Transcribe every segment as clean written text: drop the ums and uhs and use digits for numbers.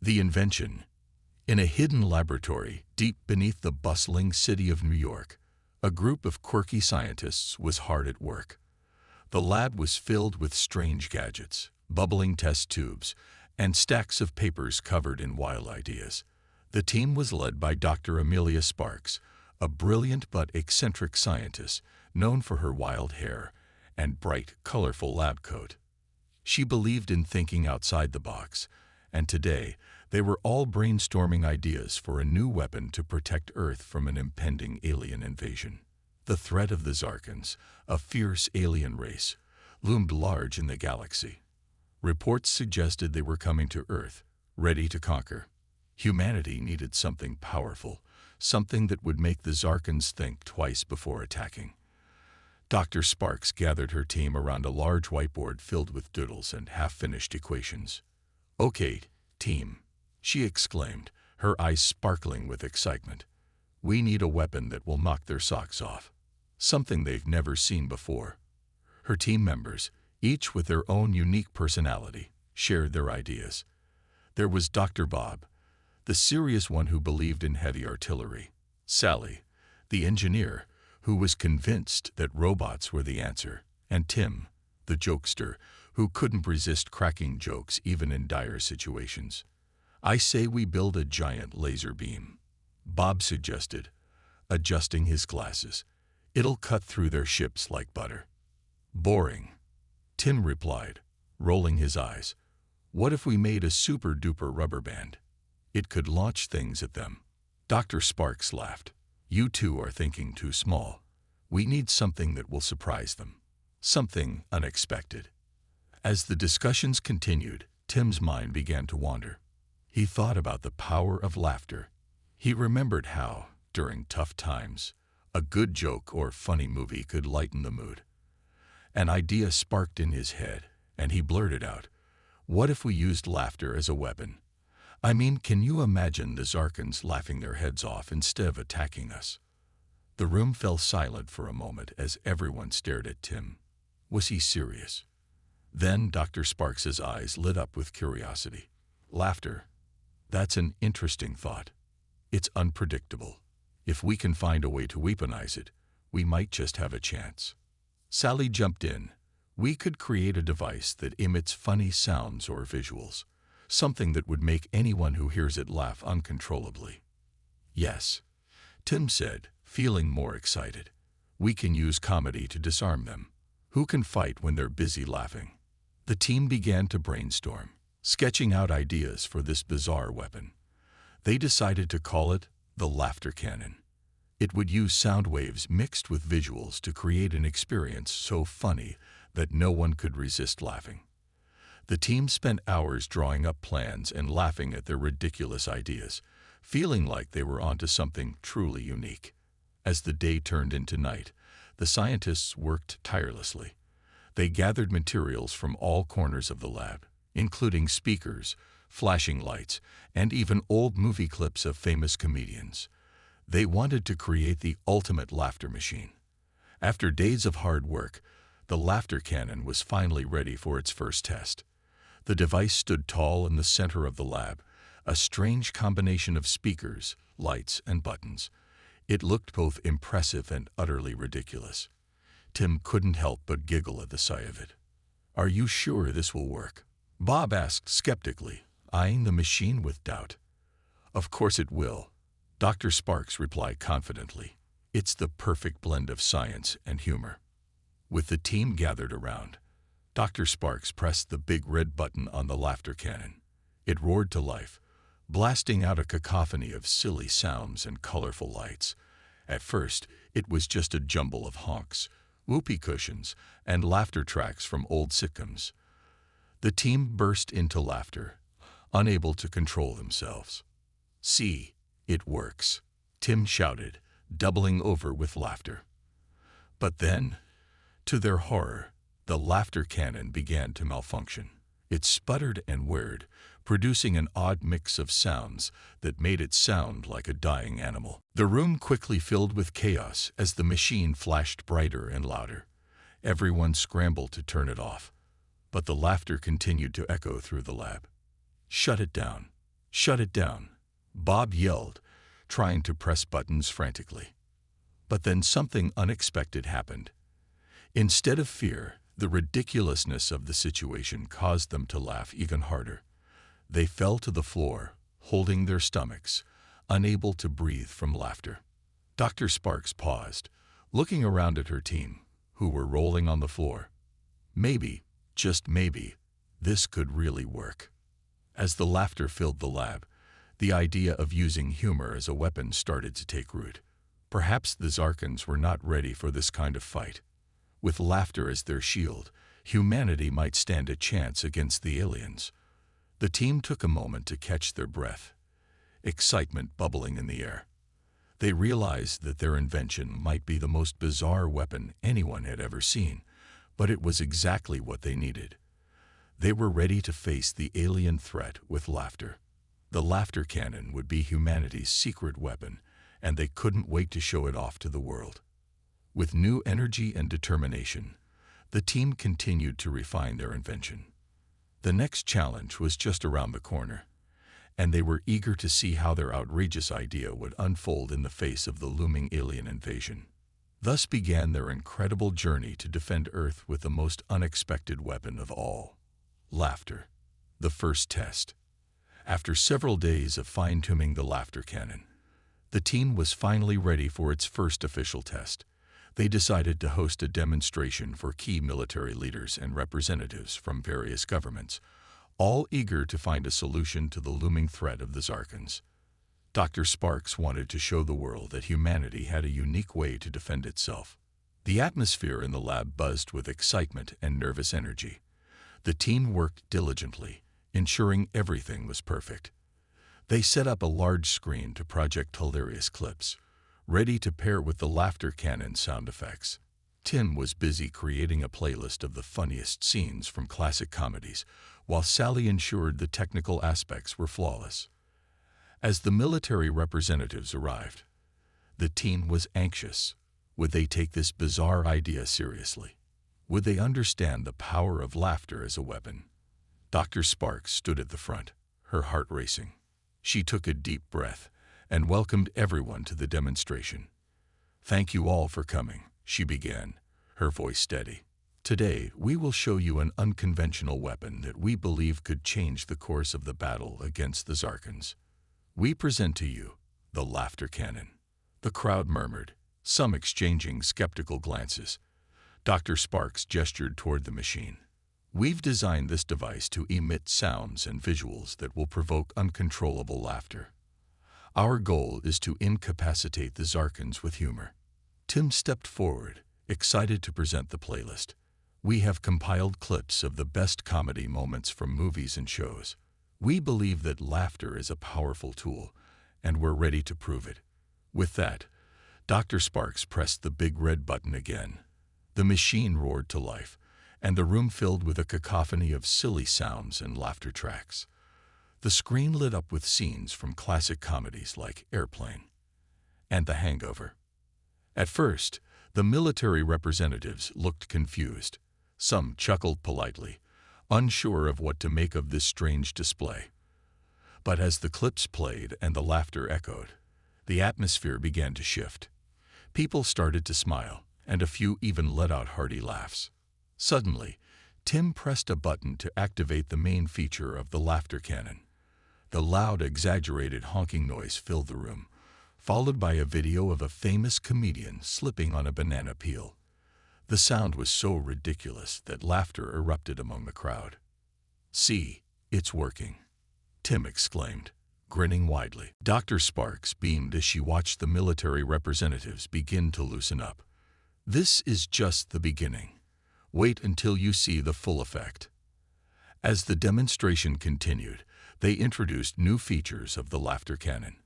The invention. In a hidden laboratory deep beneath the bustling city of New York, a group of quirky scientists was hard at work. The lab was filled with strange gadgets, bubbling test tubes, and stacks of papers covered in wild ideas. The team was led by Dr. Amelia Sparks, a brilliant but eccentric scientist known for her wild hair and bright, colorful lab coat. She believed in thinking outside the box, and today they were all brainstorming ideas for a new weapon to protect Earth from an impending alien invasion. The threat of the Zarkans, a fierce alien race, loomed large in the galaxy. Reports suggested they were coming to Earth, ready to conquer. Humanity needed something powerful, something that would make the Zarkans think twice before attacking. Dr. Sparks gathered her team around a large whiteboard filled with doodles and half-finished equations. "Okay, team," she exclaimed, her eyes sparkling with excitement. "We need a weapon that will knock their socks off. Something they've never seen before." Her team members, each with their own unique personality, shared their ideas. There was Dr. Bob, the serious one who believed in heavy artillery. Sally, the engineer, who was convinced that robots were the answer. And Tim, the jokester, who couldn't resist cracking jokes even in dire situations. "I say we build a giant laser beam," Bob suggested, adjusting his glasses. "It'll cut through their ships like butter." "Boring," Tim replied, rolling his eyes. "What if we made a super-duper rubber band? It could launch things at them." Dr. Sparks laughed. "You two are thinking too small. We need something that will surprise them. Something unexpected." As the discussions continued, Tim's mind began to wander. He thought about the power of laughter. He remembered how, during tough times, a good joke or funny movie could lighten the mood. An idea sparked in his head, and he blurted out, "What if we used laughter as a weapon? I mean, can you imagine the Zarkans laughing their heads off instead of attacking us?" The room fell silent for a moment as everyone stared at Tim. Was he serious? Then Dr. Sparks's eyes lit up with curiosity. "Laughter. That's an interesting thought. It's unpredictable. If we can find a way to weaponize it, we might just have a chance." Sally jumped in. "We could create a device that emits funny sounds or visuals, something that would make anyone who hears it laugh uncontrollably." "Yes," Tim said, feeling more excited. "We can use comedy to disarm them. Who can fight when they're busy laughing?" The team began to brainstorm, sketching out ideas for this bizarre weapon. They decided to call it the laughter cannon. It would use sound waves mixed with visuals to create an experience so funny that no one could resist laughing. The team spent hours drawing up plans and laughing at their ridiculous ideas, feeling like they were onto something truly unique. As the day turned into night, the scientists worked tirelessly. They gathered materials from all corners of the lab, including speakers, flashing lights, and even old movie clips of famous comedians. They wanted to create the ultimate laughter machine. After days of hard work, the laughter cannon was finally ready for its first test. The device stood tall in the center of the lab, a strange combination of speakers, lights, and buttons. It looked both impressive and utterly ridiculous. Tim couldn't help but giggle at the sight of it. "Are you sure this will work?" Bob asked skeptically, eyeing the machine with doubt. "Of course it will," Dr. Sparks replied confidently. "It's the perfect blend of science and humor." With the team gathered around, Dr. Sparks pressed the big red button on the laughter cannon. It roared to life, blasting out a cacophony of silly sounds and colorful lights. At first, it was just a jumble of honks, whoopee cushions, and laughter tracks from old sitcoms. The team burst into laughter, unable to control themselves. "See, it works," Tim shouted, doubling over with laughter. But then, to their horror, the laughter cannon began to malfunction. It sputtered and whirred, producing an odd mix of sounds that made it sound like a dying animal. The room quickly filled with chaos as the machine flashed brighter and louder. Everyone scrambled to turn it off, but the laughter continued to echo through the lab. "Shut it down," "Shut it down," Bob yelled, trying to press buttons frantically. But then something unexpected happened. Instead of fear, the ridiculousness of the situation caused them to laugh even harder. They fell to the floor, holding their stomachs, unable to breathe from laughter. Dr. Sparks paused, looking around at her team, who were rolling on the floor. Maybe, just maybe, this could really work. As the laughter filled the lab, the idea of using humor as a weapon started to take root. Perhaps the Zarkans were not ready for this kind of fight. With laughter as their shield, humanity might stand a chance against the aliens. The team took a moment to catch their breath, excitement bubbling in the air. They realized that their invention might be the most bizarre weapon anyone had ever seen, but it was exactly what they needed. They were ready to face the alien threat with laughter. The laughter cannon would be humanity's secret weapon, and they couldn't wait to show it off to the world. With new energy and determination, the team continued to refine their invention. The next challenge was just around the corner, and they were eager to see how their outrageous idea would unfold in the face of the looming alien invasion. Thus began their incredible journey to defend Earth with the most unexpected weapon of all: laughter. The first test. After several days of fine-tuning the laughter cannon, the team was finally ready for its first official test. They decided to host a demonstration for key military leaders and representatives from various governments, all eager to find a solution to the looming threat of the Zarkans. Dr. Sparks wanted to show the world that humanity had a unique way to defend itself. The atmosphere in the lab buzzed with excitement and nervous energy. The team worked diligently, ensuring everything was perfect. They set up a large screen to project hilarious clips, ready to pair with the laughter cannon sound effects. Tim was busy creating a playlist of the funniest scenes from classic comedies, while Sally ensured the technical aspects were flawless. As the military representatives arrived, the team was anxious. Would they take this bizarre idea seriously? Would they understand the power of laughter as a weapon? Dr. Sparks stood at the front, her heart racing. She took a deep breath and welcomed everyone to the demonstration. "Thank you all for coming," she began, her voice steady. "Today, we will show you an unconventional weapon that we believe could change the course of the battle against the Zarkans. We present to you the laughter cannon." The crowd murmured, some exchanging skeptical glances. Dr. Sparks gestured toward the machine. "We've designed this device to emit sounds and visuals that will provoke uncontrollable laughter. Our goal is to incapacitate the Zarkans with humor." Tim stepped forward, excited to present the playlist. "We have compiled clips of the best comedy moments from movies and shows. We believe that laughter is a powerful tool, and we're ready to prove it." With that, Dr. Sparks pressed the big red button again. The machine roared to life, and the room filled with a cacophony of silly sounds and laughter tracks. The screen lit up with scenes from classic comedies like Airplane and The Hangover. At first, the military representatives looked confused. Some chuckled politely, unsure of what to make of this strange display. But as the clips played and the laughter echoed, the atmosphere began to shift. People started to smile, and a few even let out hearty laughs. Suddenly, Tim pressed a button to activate the main feature of the laughter cannon. The loud, exaggerated honking noise filled the room, followed by a video of a famous comedian slipping on a banana peel. The sound was so ridiculous that laughter erupted among the crowd. "See, it's working," Tim exclaimed, grinning widely. Dr. Sparks beamed as she watched the military representatives begin to loosen up. "This is just the beginning. Wait until you see the full effect." As the demonstration continued, they introduced new features of the laughter cannon.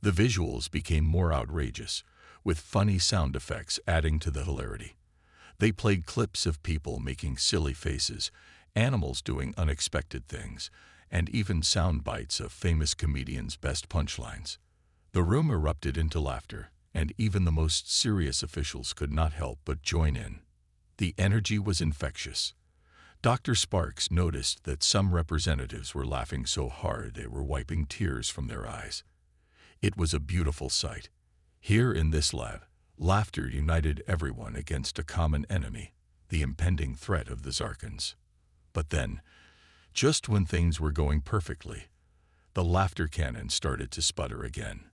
The visuals became more outrageous, with funny sound effects adding to the hilarity. They played clips of people making silly faces, animals doing unexpected things, and even sound bites of famous comedians' best punchlines. The room erupted into laughter, and even the most serious officials could not help but join in. The energy was infectious. Dr. Sparks noticed that some representatives were laughing so hard they were wiping tears from their eyes. It was a beautiful sight. Here in this lab, laughter united everyone against a common enemy, the impending threat of the Zarkans. But then, just when things were going perfectly, the laughter cannon started to sputter again.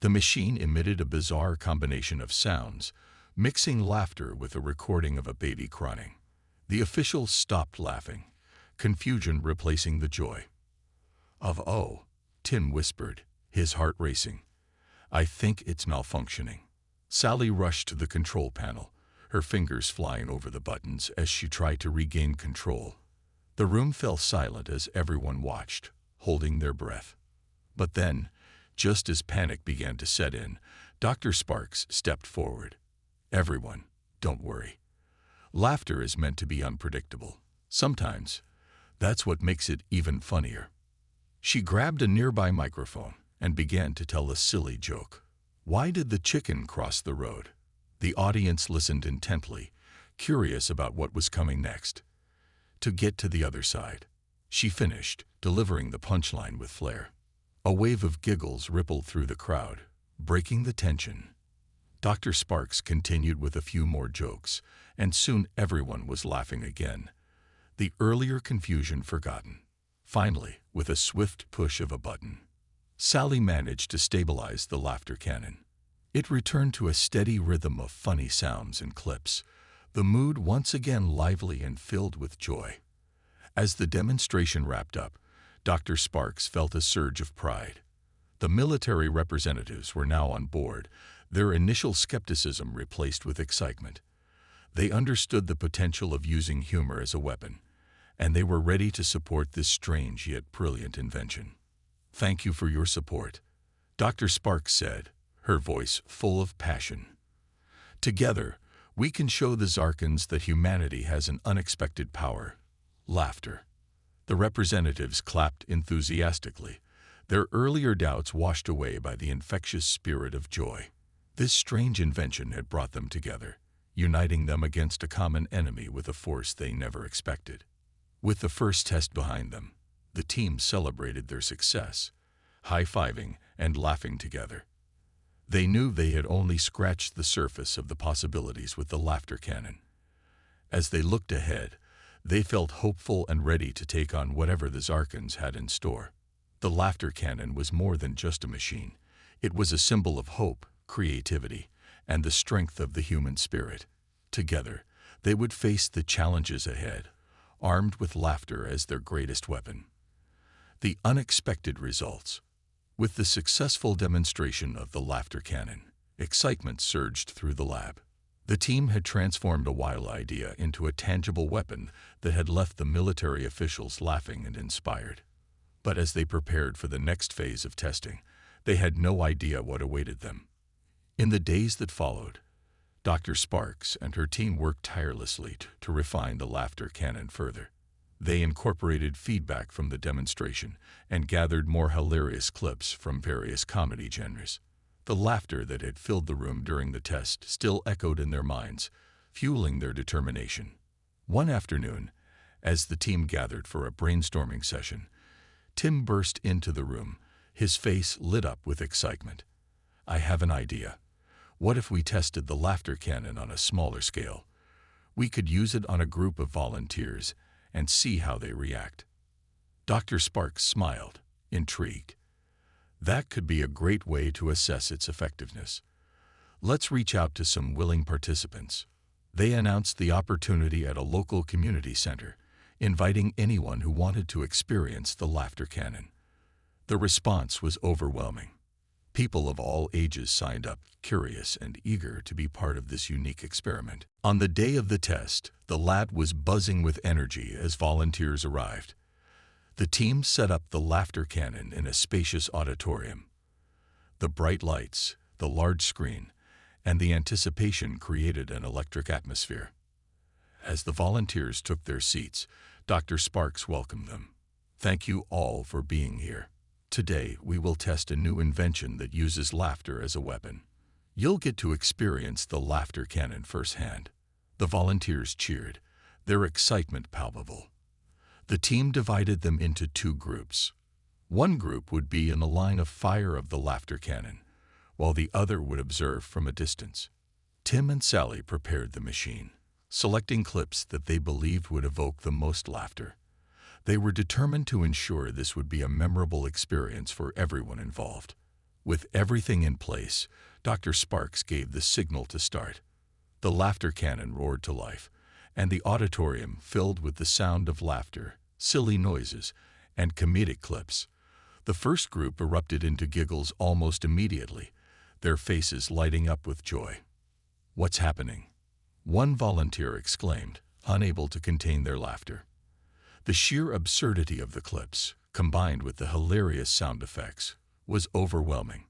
The machine emitted a bizarre combination of sounds, mixing laughter with a recording of a baby crying. The officials stopped laughing, confusion replacing the joy. "Oh," Tim whispered, his heart racing. "I think it's malfunctioning." Sally rushed to the control panel, her fingers flying over the buttons as she tried to regain control. The room fell silent as everyone watched, holding their breath. But then, just as panic began to set in, Dr. Sparks stepped forward. "Everyone, don't worry. Laughter is meant to be unpredictable. Sometimes, that's what makes it even funnier." She grabbed a nearby microphone and began to tell a silly joke. Why did the chicken cross the road? The audience listened intently, curious about what was coming next. "To get to the other side," she finished, delivering the punchline with flair. A wave of giggles rippled through the crowd, breaking the tension. Dr. Sparks continued with a few more jokes, and soon everyone was laughing again, the earlier confusion forgotten. Finally, with a swift push of a button, Sally managed to stabilize the laughter cannon. It returned to a steady rhythm of funny sounds and clips, the mood once again lively and filled with joy. As the demonstration wrapped up, Dr. Sparks felt a surge of pride. The military representatives were now on board, their initial skepticism replaced with excitement. They understood the potential of using humor as a weapon, and they were ready to support this strange yet brilliant invention. "Thank you for your support," Dr. Sparks said, her voice full of passion. "Together, we can show the Zarkans that humanity has an unexpected power." Laughter. The representatives clapped enthusiastically, their earlier doubts washed away by the infectious spirit of joy. This strange invention had brought them together, uniting them against a common enemy with a force they never expected. With the first test behind them, the team celebrated their success, high-fiving and laughing together. They knew they had only scratched the surface of the possibilities with the laughter cannon. As they looked ahead, they felt hopeful and ready to take on whatever the Zarkans had in store. The laughter cannon was more than just a machine. It was a symbol of hope, creativity, and the strength of the human spirit. Together, they would face the challenges ahead, armed with laughter as their greatest weapon. The unexpected results. With the successful demonstration of the laughter cannon, excitement surged through the lab. The team had transformed a wild idea into a tangible weapon that had left the military officials laughing and inspired. But as they prepared for the next phase of testing, they had no idea what awaited them. In the days that followed, Dr. Sparks and her team worked tirelessly to refine the laughter cannon further. They incorporated feedback from the demonstration and gathered more hilarious clips from various comedy genres. The laughter that had filled the room during the test still echoed in their minds, fueling their determination. One afternoon, as the team gathered for a brainstorming session, Tim burst into the room, his face lit up with excitement. "I have an idea. What if we tested the laughter cannon on a smaller scale? We could use it on a group of volunteers and see how they react." Dr. Sparks smiled, intrigued. "That could be a great way to assess its effectiveness. Let's reach out to some willing participants." They announced the opportunity at a local community center, inviting anyone who wanted to experience the laughter cannon. The response was overwhelming. People of all ages signed up, curious and eager to be part of this unique experiment. On the day of the test, the lab was buzzing with energy as volunteers arrived. The team set up the laughter cannon in a spacious auditorium. The bright lights, the large screen, and the anticipation created an electric atmosphere. As the volunteers took their seats, Dr. Sparks welcomed them. "Thank you all for being here. Today, we will test a new invention that uses laughter as a weapon. You'll get to experience the laughter cannon firsthand." The volunteers cheered, their excitement palpable. The team divided them into two groups. One group would be in the line of fire of the laughter cannon, while the other would observe from a distance. Tim and Sally prepared the machine, selecting clips that they believed would evoke the most laughter. They were determined to ensure this would be a memorable experience for everyone involved. With everything in place, Dr. Sparks gave the signal to start. The laughter cannon roared to life, and the auditorium filled with the sound of laughter, silly noises, and comedic clips. The first group erupted into giggles almost immediately, their faces lighting up with joy. "What's happening?" one volunteer exclaimed, unable to contain their laughter. The sheer absurdity of the clips, combined with the hilarious sound effects, was overwhelming.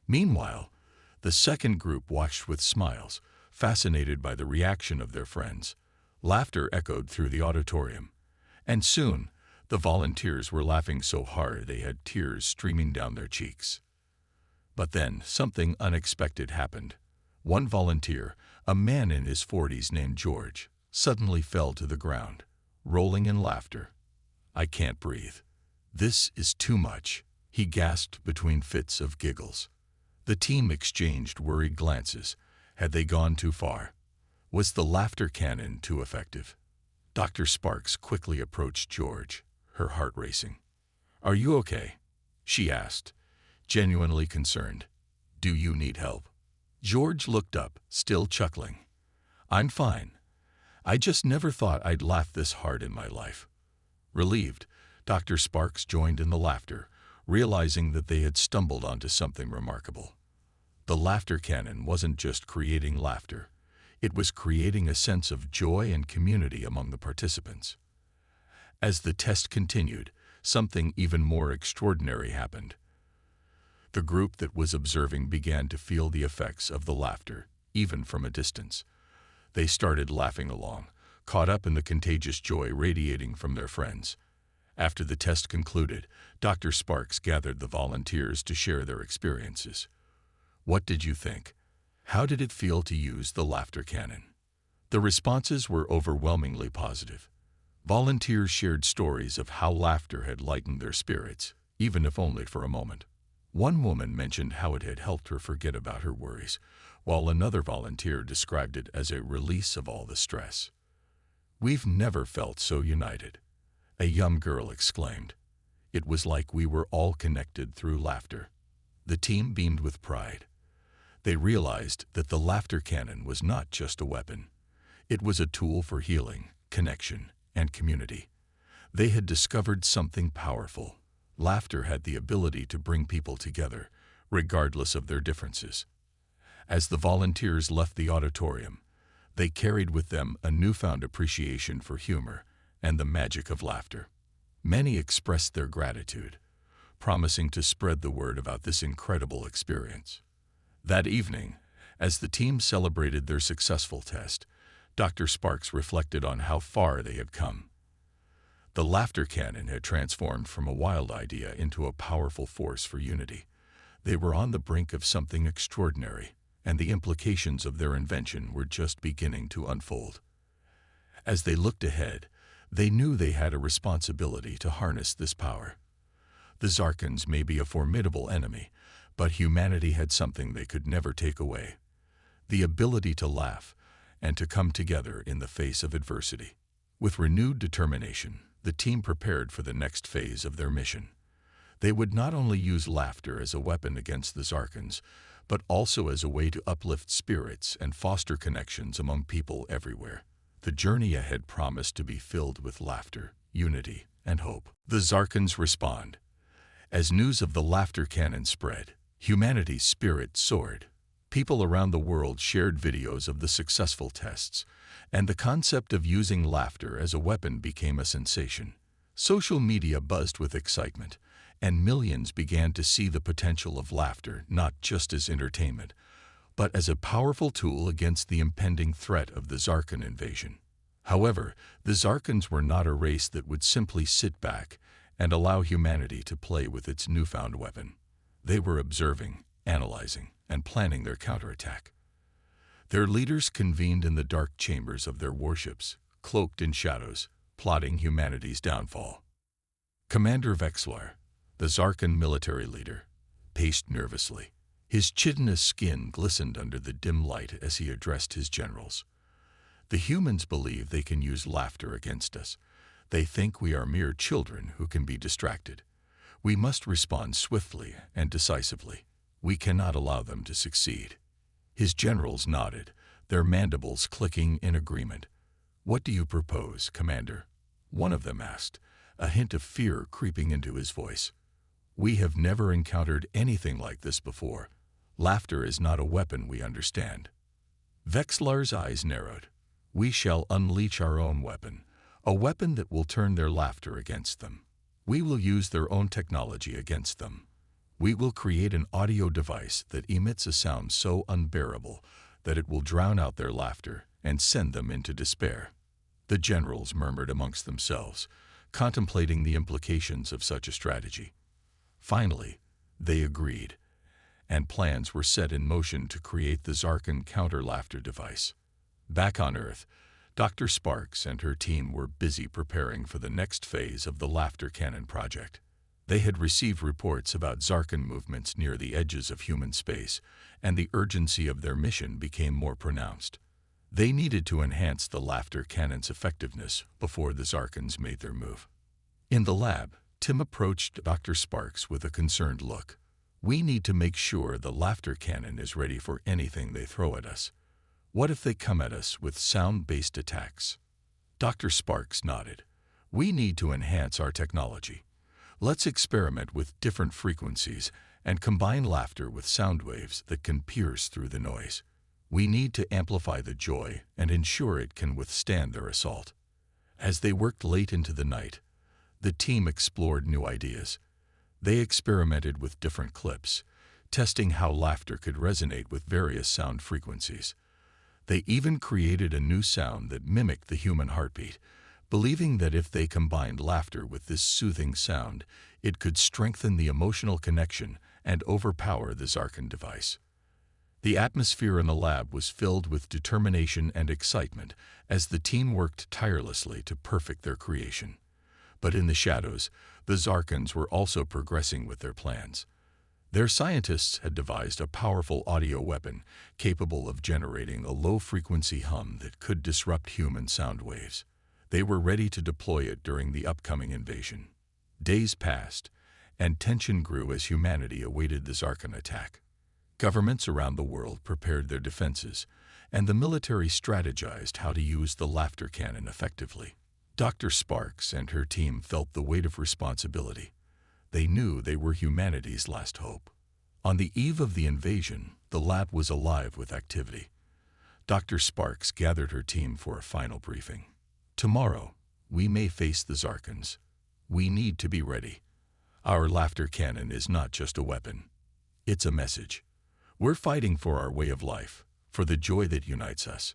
Meanwhile, the second group watched with smiles, fascinated by the reaction of their friends. Laughter echoed through the auditorium, and soon the volunteers were laughing so hard they had tears streaming down their cheeks. But then something unexpected happened. One volunteer, a man in his 40s named George, suddenly fell to the ground, rolling in laughter. "I can't breathe. This is too much," he gasped between fits of giggles. The team exchanged worried glances. Had they gone too far? Was the laughter cannon too effective? Dr. Sparks quickly approached George, her heart racing. "Are you okay?" she asked, genuinely concerned. "Do you need help?" George looked up, still chuckling. "I'm fine. I just never thought I'd laugh this hard in my life." Relieved, Dr. Sparks joined in the laughter, realizing that they had stumbled onto something remarkable. The laughter cannon wasn't just creating laughter. It was creating a sense of joy and community among the participants. As the test continued, something even more extraordinary happened. The group that was observing began to feel the effects of the laughter, even from a distance. They started laughing along, caught up in the contagious joy radiating from their friends. After the test concluded, Dr. Sparks gathered the volunteers to share their experiences. "What did you think? How did it feel to use the laughter cannon?" The responses were overwhelmingly positive. Volunteers shared stories of how laughter had lightened their spirits, even if only for a moment. One woman mentioned how it had helped her forget about her worries, while another volunteer described it as a release of all the stress. "We've never felt so united," a young girl exclaimed. "It was like we were all connected through laughter." The team beamed with pride. They realized that the laughter cannon was not just a weapon. It was a tool for healing, connection, and community. They had discovered something powerful. Laughter had the ability to bring people together, regardless of their differences. As the volunteers left the auditorium, they carried with them a newfound appreciation for humor and the magic of laughter. Many expressed their gratitude, promising to spread the word about this incredible experience. That evening, as the team celebrated their successful test, Dr. Sparks reflected on how far they had come. The laughter cannon had transformed from a wild idea into a powerful force for unity. They were on the brink of something extraordinary, and the implications of their invention were just beginning to unfold. As they looked ahead, they knew they had a responsibility to harness this power. The Zarkans may be a formidable enemy, but humanity had something they could never take away: the ability to laugh and to come together in the face of adversity. With renewed determination, the team prepared for the next phase of their mission. They would not only use laughter as a weapon against the Zarkans, but also as a way to uplift spirits and foster connections among people everywhere. The journey ahead promised to be filled with laughter, unity, and hope. The Zarkans respond. As news of the laughter cannon spread, humanity's spirit soared. People around the world shared videos of the successful tests, and the concept of using laughter as a weapon became a sensation. Social media buzzed with excitement, and millions began to see the potential of laughter not just as entertainment, but as a powerful tool against the impending threat of the Zarkan invasion. However, the Zarkans were not a race that would simply sit back and allow humanity to play with its newfound weapon. They were observing, analyzing, and planning their counterattack. Their leaders convened in the dark chambers of their warships, cloaked in shadows, plotting humanity's downfall. Commander Vexlar, the Zarkan military leader, paced nervously. His chitinous skin glistened under the dim light as he addressed his generals. The humans believe they can use laughter against us. They think we are mere children who can be distracted. We must respond swiftly and decisively. We cannot allow them to succeed. His generals nodded, their mandibles clicking in agreement. "What do you propose, Commander?" one of them asked, a hint of fear creeping into his voice. "We have never encountered anything like this before. Laughter is not a weapon we understand." Vexlar's eyes narrowed. "We shall unleash our own weapon, a weapon that will turn their laughter against them. We will use their own technology against them. We will create an audio device that emits a sound so unbearable that it will drown out their laughter and send them into despair." The generals murmured amongst themselves, contemplating the implications of such a strategy. Finally, they agreed, and plans were set in motion to create the Zarkan counter-laughter device. Back on Earth, Dr. Sparks and her team were busy preparing for the next phase of the laughter cannon project. They had received reports about Zarkan movements near the edges of human space, and the urgency of their mission became more pronounced. They needed to enhance the laughter cannon's effectiveness before the Zarkans made their move. In the lab, Tim approached Dr. Sparks with a concerned look. "We need to make sure the laughter cannon is ready for anything they throw at us. What if they come at us with sound-based attacks?" Dr. Sparks nodded. "We need to enhance our technology. Let's experiment with different frequencies and combine laughter with sound waves that can pierce through the noise. We need to amplify the joy and ensure it can withstand their assault." As they worked late into the night, the team explored new ideas. They experimented with different clips, testing how laughter could resonate with various sound frequencies. They even created a new sound that mimicked the human heartbeat, believing that if they combined laughter with this soothing sound, it could strengthen the emotional connection and overpower the Zarkan device. The atmosphere in the lab was filled with determination and excitement as the team worked tirelessly to perfect their creation. But in the shadows, the Zarkans were also progressing with their plans. Their scientists had devised a powerful audio weapon capable of generating a low-frequency hum that could disrupt human sound waves. They were ready to deploy it during the upcoming invasion. Days passed, and tension grew as humanity awaited the Zarkan attack. Governments around the world prepared their defenses, and the military strategized how to use the laughter cannon effectively. Dr. Sparks and her team felt the weight of responsibility. They knew they were humanity's last hope. On the eve of the invasion, the lab was alive with activity. Dr. Sparks gathered her team for a final briefing. "Tomorrow, we may face the Zarkans. We need to be ready. Our laughter cannon is not just a weapon. It's a message. We're fighting for our way of life, for the joy that unites us."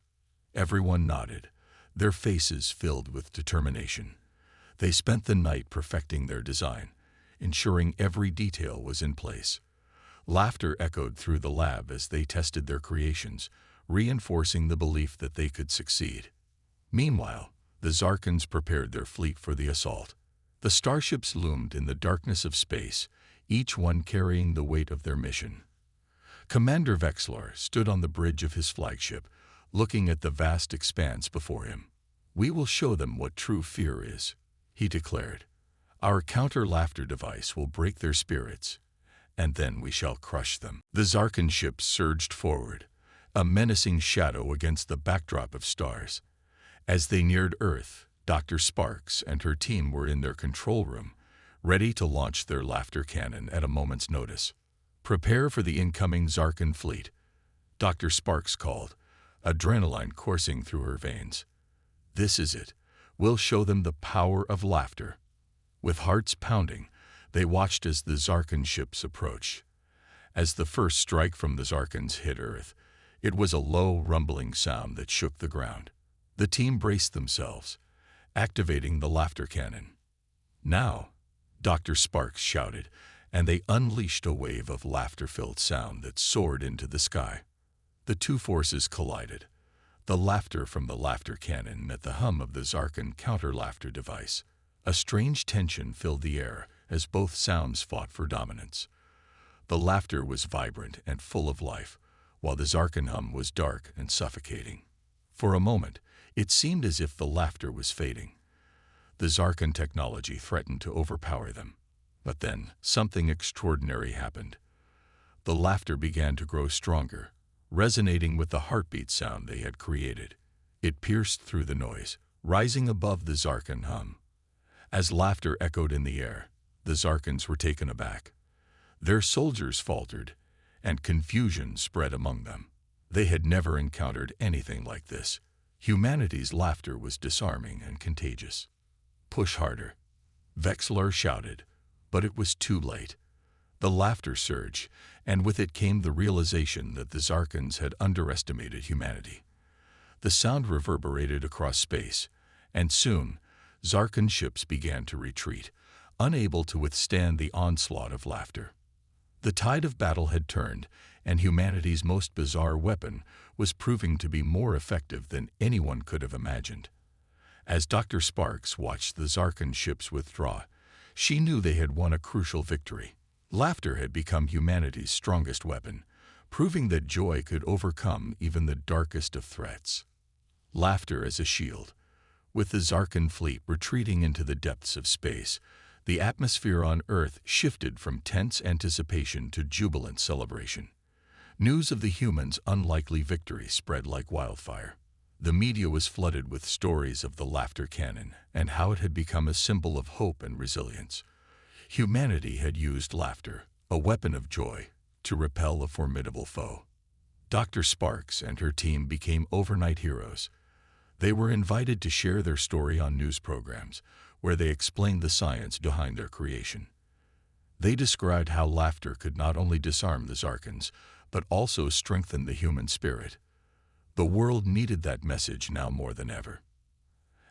Everyone nodded, their faces filled with determination. They spent the night perfecting their design, ensuring every detail was in place. Laughter echoed through the lab as they tested their creations, reinforcing the belief that they could succeed. Meanwhile, the Zarkans prepared their fleet for the assault. The starships loomed in the darkness of space, each one carrying the weight of their mission. Commander Vexlar stood on the bridge of his flagship, looking at the vast expanse before him. "We will show them what true fear is," he declared. "Our counter-laughter device will break their spirits, and then we shall crush them." The Zarkan ship surged forward, a menacing shadow against the backdrop of stars. As they neared Earth, Dr. Sparks and her team were in their control room, ready to launch their laughter cannon at a moment's notice. "Prepare for the incoming Zarkan fleet," Dr. Sparks called, adrenaline coursing through her veins. "This is it. We'll show them the power of laughter." With hearts pounding, they watched as the Zarkan ships approached. As the first strike from the Zarkans hit Earth, it was a low, rumbling sound that shook the ground. The team braced themselves, activating the laughter cannon. "Now," Dr. Sparks shouted, and they unleashed a wave of laughter-filled sound that soared into the sky. The two forces collided. The laughter from the laughter cannon met the hum of the Zarkan counter-laughter device. A strange tension filled the air as both sounds fought for dominance. The laughter was vibrant and full of life, while the Zarkan hum was dark and suffocating. For a moment, it seemed as if the laughter was fading. The Zarkan technology threatened to overpower them. But then, something extraordinary happened. The laughter began to grow stronger, resonating with the heartbeat sound they had created. It pierced through the noise, rising above the Zarkan hum. As laughter echoed in the air, the Zarkans were taken aback. Their soldiers faltered, and confusion spread among them. They had never encountered anything like this. Humanity's laughter was disarming and contagious. "Push harder," Vexlar shouted, but it was too late. The laughter surged, and with it came the realization that the Zarkans had underestimated humanity. The sound reverberated across space, and soon, Zarkan ships began to retreat, unable to withstand the onslaught of laughter. The tide of battle had turned, and humanity's most bizarre weapon was proving to be more effective than anyone could have imagined. As Dr. Sparks watched the Zarkan ships withdraw, she knew they had won a crucial victory. Laughter had become humanity's strongest weapon, proving that joy could overcome even the darkest of threats. Laughter as a shield. With the Zarkan fleet retreating into the depths of space, the atmosphere on Earth shifted from tense anticipation to jubilant celebration. News of the humans' unlikely victory spread like wildfire. The media was flooded with stories of the laughter cannon and how it had become a symbol of hope and resilience. Humanity had used laughter, a weapon of joy, to repel a formidable foe. Dr. Sparks and her team became overnight heroes. They were invited to share their story on news programs, where they explained the science behind their creation. They described how laughter could not only disarm the Zarkans, but also strengthen the human spirit. The world needed that message now more than ever.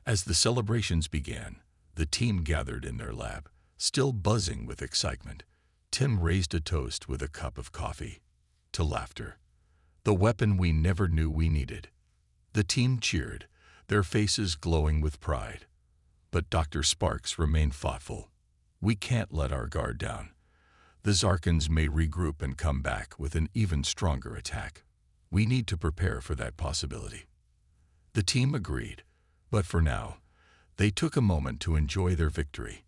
As the celebrations began, the team gathered in their lab, still buzzing with excitement. Tim raised a toast with a cup of coffee. To laughter, the weapon we never knew we needed. The team cheered, their faces glowing with pride. But Dr. Sparks remained thoughtful. "We can't let our guard down. The Zarkans may regroup and come back with an even stronger attack. We need to prepare for that possibility." The team agreed, but for now, they took a moment to enjoy their victory.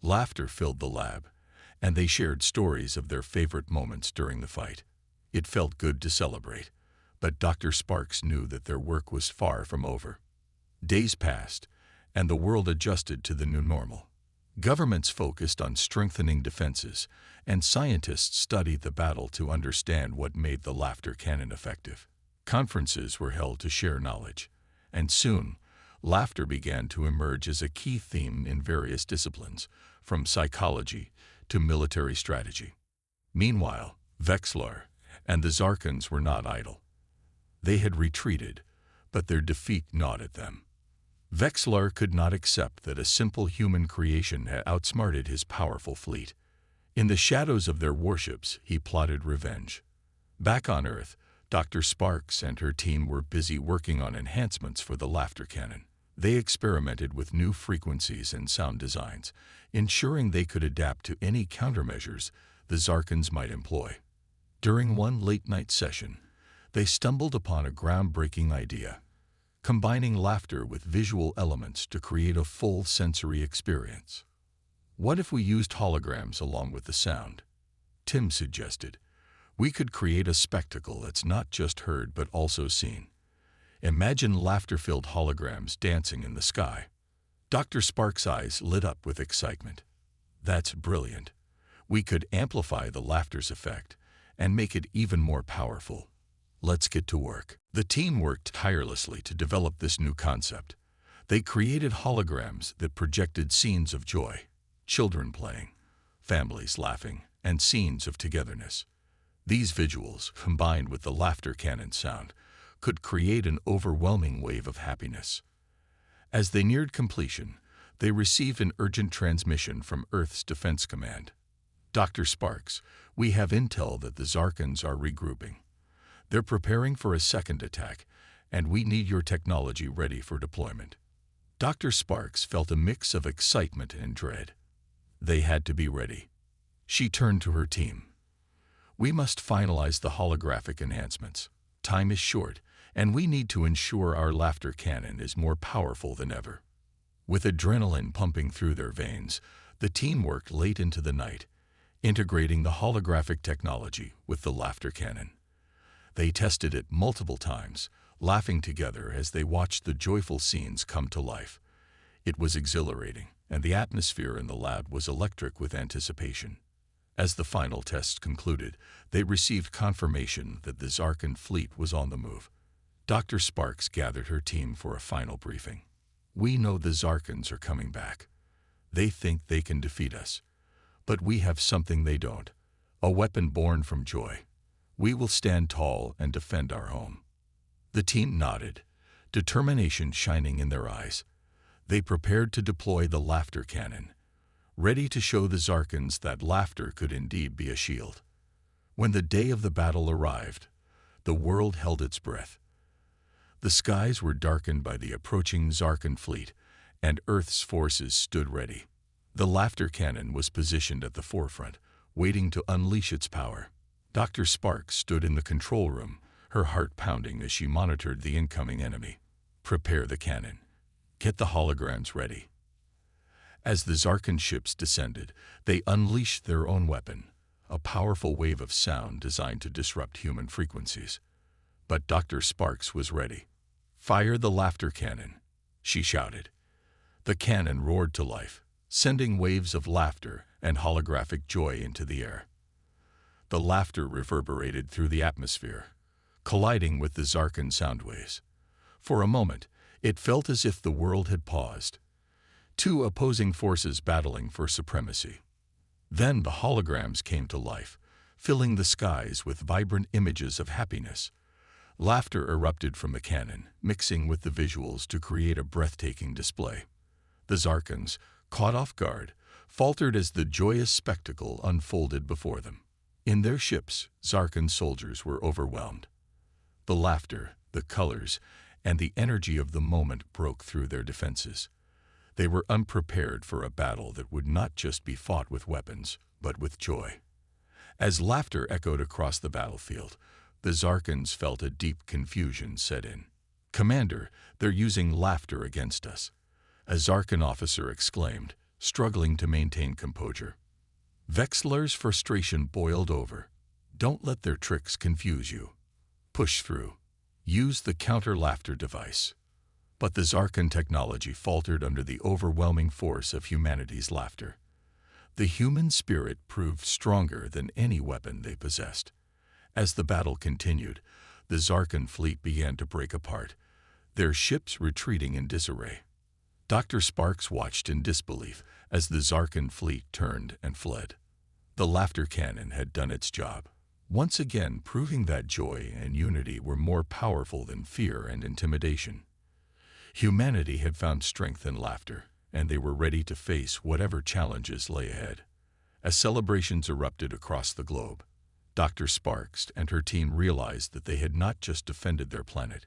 Laughter filled the lab, and they shared stories of their favorite moments during the fight. It felt good to celebrate, but Dr. Sparks knew that their work was far from over. Days passed, and the world adjusted to the new normal. Governments focused on strengthening defenses, and scientists studied the battle to understand what made the laughter cannon effective. Conferences were held to share knowledge, and soon, laughter began to emerge as a key theme in various disciplines, from psychology to military strategy. Meanwhile, Vexlar and the Zarkans were not idle. They had retreated, but their defeat gnawed at them. Vexlar could not accept that a simple human creation had outsmarted his powerful fleet. In the shadows of their warships, he plotted revenge. Back on Earth, Dr. Sparks and her team were busy working on enhancements for the laughter cannon. They experimented with new frequencies and sound designs, ensuring they could adapt to any countermeasures the Zarkans might employ. During one late-night session, they stumbled upon a groundbreaking idea: combining laughter with visual elements to create a full sensory experience. "What if we used holograms along with the sound?" Tim suggested. "We could create a spectacle that's not just heard but also seen. Imagine laughter-filled holograms dancing in the sky." Dr. Sparks' eyes lit up with excitement. "That's brilliant. We could amplify the laughter's effect and make it even more powerful. Let's get to work." The team worked tirelessly to develop this new concept. They created holograms that projected scenes of joy, children playing, families laughing, and scenes of togetherness. These visuals, combined with the laughter cannon sound, could create an overwhelming wave of happiness. As they neared completion, they received an urgent transmission from Earth's Defense Command. "Dr. Sparks, we have intel that the Zarkans are regrouping. They're preparing for a second attack, and we need your technology ready for deployment." Dr. Sparks felt a mix of excitement and dread. They had to be ready. She turned to her team. "We must finalize the holographic enhancements. Time is short, and we need to ensure our laughter cannon is more powerful than ever." With adrenaline pumping through their veins, the team worked late into the night, integrating the holographic technology with the laughter cannon. They tested it multiple times, laughing together as they watched the joyful scenes come to life. It was exhilarating, and the atmosphere in the lab was electric with anticipation. As the final tests concluded, they received confirmation that the Zarkan fleet was on the move. Dr. Sparks gathered her team for a final briefing. "We know the Zarkans are coming back. They think they can defeat us. But we have something they don't, a weapon born from joy. We will stand tall and defend our home." The team nodded, determination shining in their eyes. They prepared to deploy the laughter cannon, ready to show the Zarkans that laughter could indeed be a shield. When the day of the battle arrived, the world held its breath. The skies were darkened by the approaching Zarkan fleet, and Earth's forces stood ready. The laughter cannon was positioned at the forefront, waiting to unleash its power. Dr. Sparks stood in the control room, her heart pounding as she monitored the incoming enemy. "Prepare the cannon. Get the holograms ready." As the Zarkan ships descended, they unleashed their own weapon, a powerful wave of sound designed to disrupt human frequencies. But Dr. Sparks was ready. "Fire the laughter cannon," she shouted. The cannon roared to life, sending waves of laughter and holographic joy into the air. The laughter reverberated through the atmosphere, colliding with the Zarkan sound waves. For a moment, it felt as if the world had paused, two opposing forces battling for supremacy. Then the holograms came to life, filling the skies with vibrant images of happiness. Laughter erupted from the cannon, mixing with the visuals to create a breathtaking display. The Zarkans, caught off guard, faltered as the joyous spectacle unfolded before them. In their ships, Zarkan soldiers were overwhelmed. The laughter, the colors, and the energy of the moment broke through their defenses. They were unprepared for a battle that would not just be fought with weapons, but with joy. As laughter echoed across the battlefield, the Zarkans felt a deep confusion set in. "Commander, they're using laughter against us," a Zarkan officer exclaimed, struggling to maintain composure. Vexler's frustration boiled over. "Don't let their tricks confuse you. Push through. Use the counter-laughter device." But the Zarkan technology faltered under the overwhelming force of humanity's laughter. The human spirit proved stronger than any weapon they possessed. As the battle continued, the Zarkan fleet began to break apart, their ships retreating in disarray. Dr. Sparks watched in disbelief as the Zarkan fleet turned and fled. The laughter cannon had done its job, once again proving that joy and unity were more powerful than fear and intimidation. Humanity had found strength in laughter, and they were ready to face whatever challenges lay ahead. As celebrations erupted across the globe, Dr. Sparks and her team realized that they had not just defended their planet,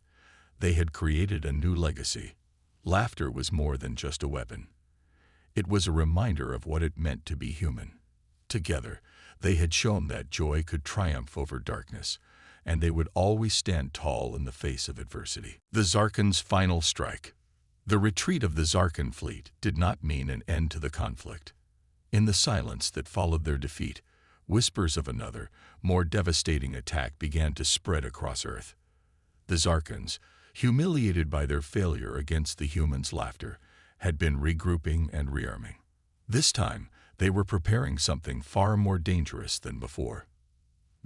they had created a new legacy. Laughter was more than just a weapon. It was a reminder of what it meant to be human. Together, they had shown that joy could triumph over darkness, and they would always stand tall in the face of adversity. The Zarkan's final strike. The retreat of the Zarkan fleet did not mean an end to the conflict. In the silence that followed their defeat, whispers of another, more devastating attack began to spread across Earth. The Zarkans, humiliated by their failure against the humans' laughter, had been regrouping and rearming. This time, they were preparing something far more dangerous than before.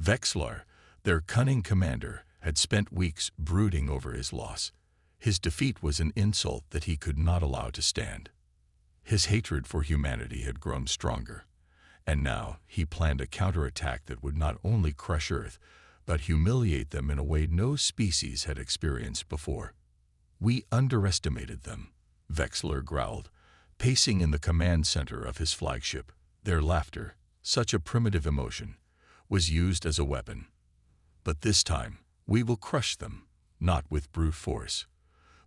Vexler, their cunning commander, had spent weeks brooding over his loss. His defeat was an insult that he could not allow to stand. His hatred for humanity had grown stronger, and now he planned a counterattack that would not only crush Earth, but humiliate them in a way no species had experienced before. "We underestimated them," Vexler growled, pacing in the command center of his flagship. Their laughter, such a primitive emotion, was used as a weapon. "But this time, we will crush them," not with brute force,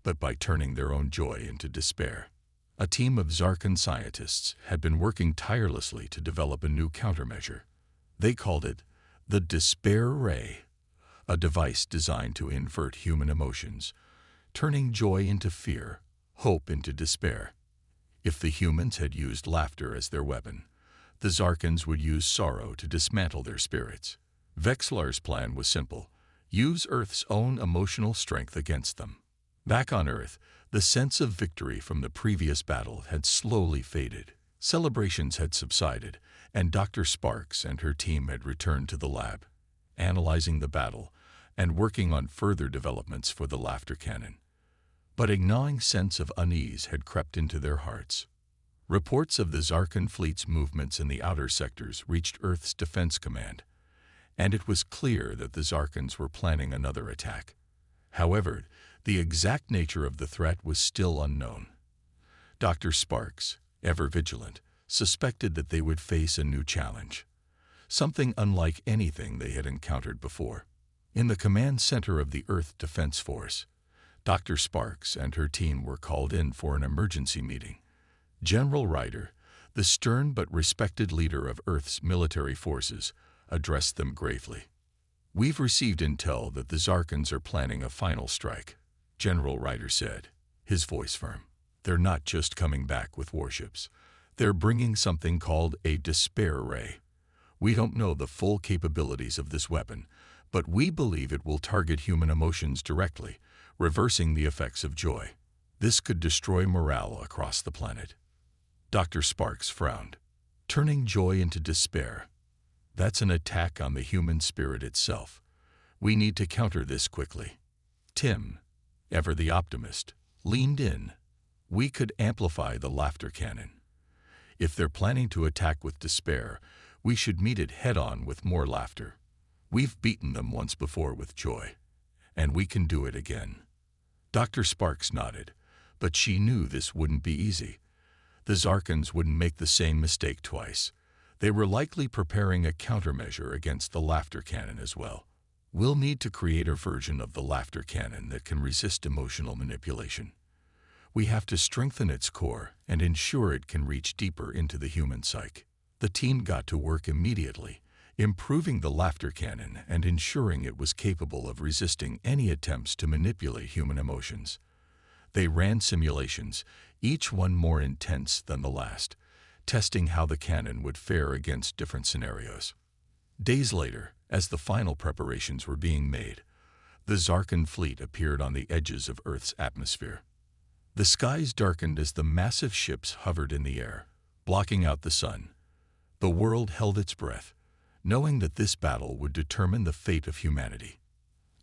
but by turning their own joy into despair. A team of Zarkan scientists had been working tirelessly to develop a new countermeasure. They called it the Despair Ray, a device designed to invert human emotions, turning joy into fear, hope into despair. If the humans had used laughter as their weapon, the Zarkans would use sorrow to dismantle their spirits. Vexlar's plan was simple: use Earth's own emotional strength against them. Back on Earth, the sense of victory from the previous battle had slowly faded. Celebrations had subsided, and Dr. Sparks and her team had returned to the lab, analyzing the battle and working on further developments for the laughter cannon. But a gnawing sense of unease had crept into their hearts. Reports of the Zarkan fleet's movements in the outer sectors reached Earth's Defense Command, and it was clear that the Zarkans were planning another attack. However, the exact nature of the threat was still unknown. Dr. Sparks, ever vigilant, suspected that they would face a new challenge, something unlike anything they had encountered before. In the command center of the Earth Defense Force, Dr. Sparks and her team were called in for an emergency meeting. General Ryder, the stern but respected leader of Earth's military forces, addressed them gravely. "We've received intel that the Zarkans are planning a final strike," General Ryder said, his voice firm. "They're not just coming back with warships. They're bringing something called a Despair Ray. We don't know the full capabilities of this weapon, but we believe it will target human emotions directly, reversing the effects of joy. This could destroy morale across the planet." Dr. Sparks frowned. "Turning joy into despair. That's an attack on the human spirit itself. We need to counter this quickly." Tim, ever the optimist, leaned in. "We could amplify the laughter cannon. If they're planning to attack with despair, we should meet it head-on with more laughter. We've beaten them once before with joy, and we can do it again." Dr. Sparks nodded, but she knew this wouldn't be easy. The Zarkans wouldn't make the same mistake twice. They were likely preparing a countermeasure against the laughter cannon as well. "We'll need to create a version of the laughter cannon that can resist emotional manipulation. We have to strengthen its core and ensure it can reach deeper into the human psyche." The team got to work immediately, improving the laughter cannon and ensuring it was capable of resisting any attempts to manipulate human emotions. They ran simulations, each one more intense than the last, testing how the cannon would fare against different scenarios. Days later, as the final preparations were being made, the Zarkan fleet appeared on the edges of Earth's atmosphere. The skies darkened as the massive ships hovered in the air, blocking out the sun. The world held its breath, knowing that this battle would determine the fate of humanity.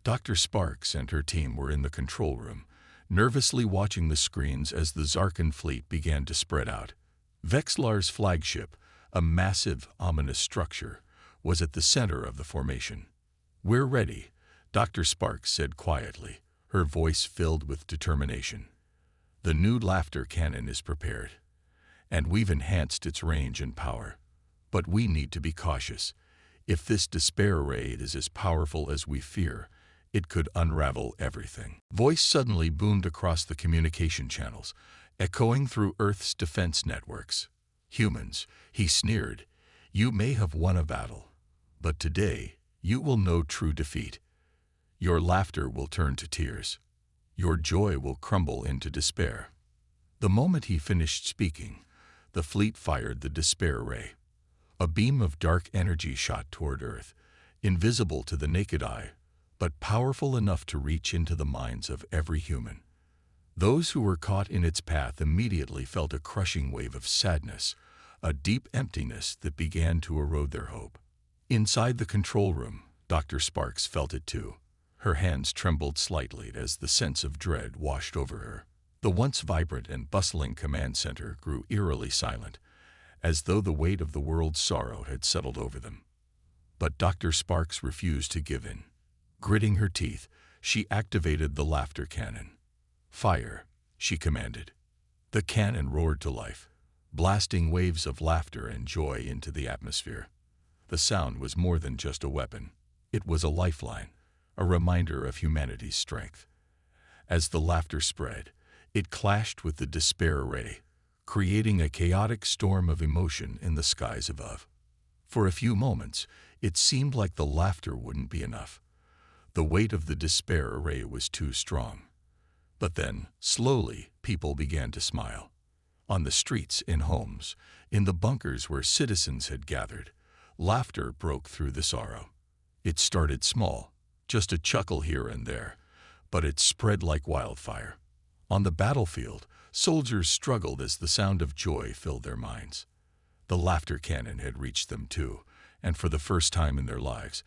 Dr. Sparks and her team were in the control room, nervously watching the screens as the Zarkan fleet began to spread out. Vexlar's flagship, a massive, ominous structure, was at the center of the formation. "We're ready," Dr. Sparks said quietly, her voice filled with determination. "The new laughter cannon is prepared, and we've enhanced its range and power. But we need to be cautious. If this despair ray is as powerful as we fear, it could unravel everything." Voice suddenly boomed across the communication channels, echoing through Earth's defense networks. "Humans," he sneered, "you may have won a battle, but today you will know true defeat. Your laughter will turn to tears. Your joy will crumble into despair." The moment he finished speaking, the fleet fired the despair ray. A beam of dark energy shot toward Earth, invisible to the naked eye, but powerful enough to reach into the minds of every human. Those who were caught in its path immediately felt a crushing wave of sadness, a deep emptiness that began to erode their hope. Inside the control room, Dr. Sparks felt it too. Her hands trembled slightly as the sense of dread washed over her. The once vibrant and bustling command center grew eerily silent, as though the weight of the world's sorrow had settled over them. But Dr. Sparks refused to give in. Gritting her teeth, she activated the laughter cannon. "Fire," she commanded. The cannon roared to life, blasting waves of laughter and joy into the atmosphere. The sound was more than just a weapon. It was a lifeline, a reminder of humanity's strength. As the laughter spread, it clashed with the despair ray, creating a chaotic storm of emotion in the skies above. For a few moments, it seemed like the laughter wouldn't be enough. The weight of the despair array was too strong. But then, slowly, people began to smile. On the streets, in homes, in the bunkers where citizens had gathered, laughter broke through the sorrow. It started small, just a chuckle here and there, but it spread like wildfire. On the battlefield, soldiers struggled as the sound of joy filled their minds. The laughter cannon had reached them too, and for the first time in their lives,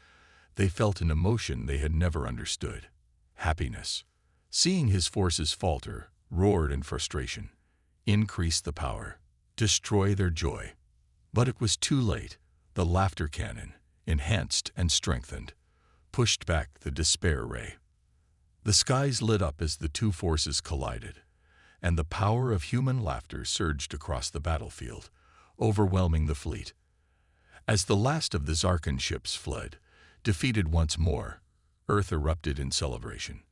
they felt an emotion they had never understood: happiness. Seeing his forces falter, roared in frustration, increase the power, destroy their joy. But it was too late. The laughter cannon, enhanced and strengthened, pushed back the despair ray. The skies lit up as the two forces collided, and the power of human laughter surged across the battlefield, overwhelming the fleet. As the last of the Zarkan ships fled, defeated once more, Earth erupted in celebration.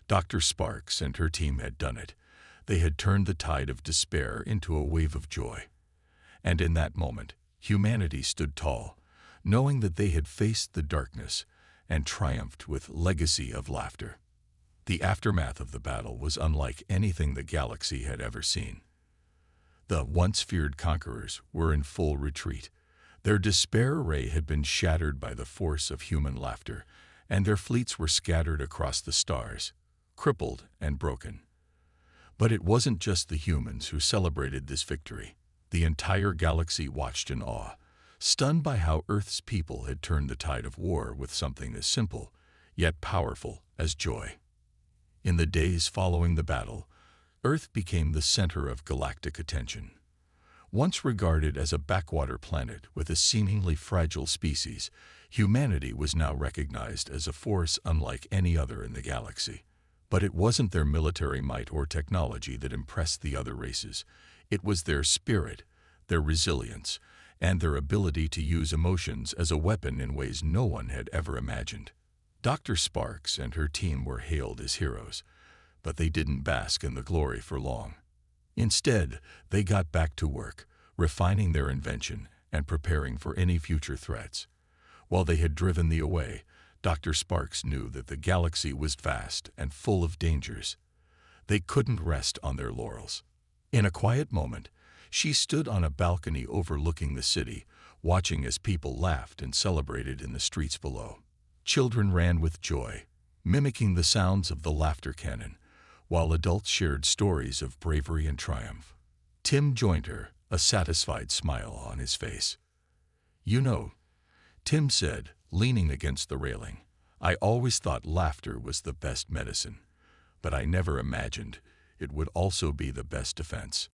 Dr. Sparks and her team had done it. They had turned the tide of despair into a wave of joy. And in that moment, humanity stood tall, knowing that they had faced the darkness and triumphed with legacy of laughter. The aftermath of the battle was unlike anything the galaxy had ever seen. The once feared conquerors were in full retreat. Their despair ray had been shattered by the force of human laughter, and their fleets were scattered across the stars, crippled and broken. But it wasn't just the humans who celebrated this victory. The entire galaxy watched in awe, stunned by how Earth's people had turned the tide of war with something as simple, yet powerful, as joy. In the days following the battle, Earth became the center of galactic attention. Once regarded as a backwater planet with a seemingly fragile species, humanity was now recognized as a force unlike any other in the galaxy. But it wasn't their military might or technology that impressed the other races. It was their spirit, their resilience, and their ability to use emotions as a weapon in ways no one had ever imagined. Dr. Sparks and her team were hailed as heroes, but they didn't bask in the glory for long. Instead, they got back to work, refining their invention and preparing for any future threats. While they had driven the away, Dr. Sparks knew that the galaxy was vast and full of dangers. They couldn't rest on their laurels. In a quiet moment, she stood on a balcony overlooking the city, watching as people laughed and celebrated in the streets below. Children ran with joy, mimicking the sounds of the laughter cannon, while adults shared stories of bravery and triumph. Tim joined her, a satisfied smile on his face. "You know," Tim said, leaning against the railing, "I always thought laughter was the best medicine, but I never imagined it would also be the best defense."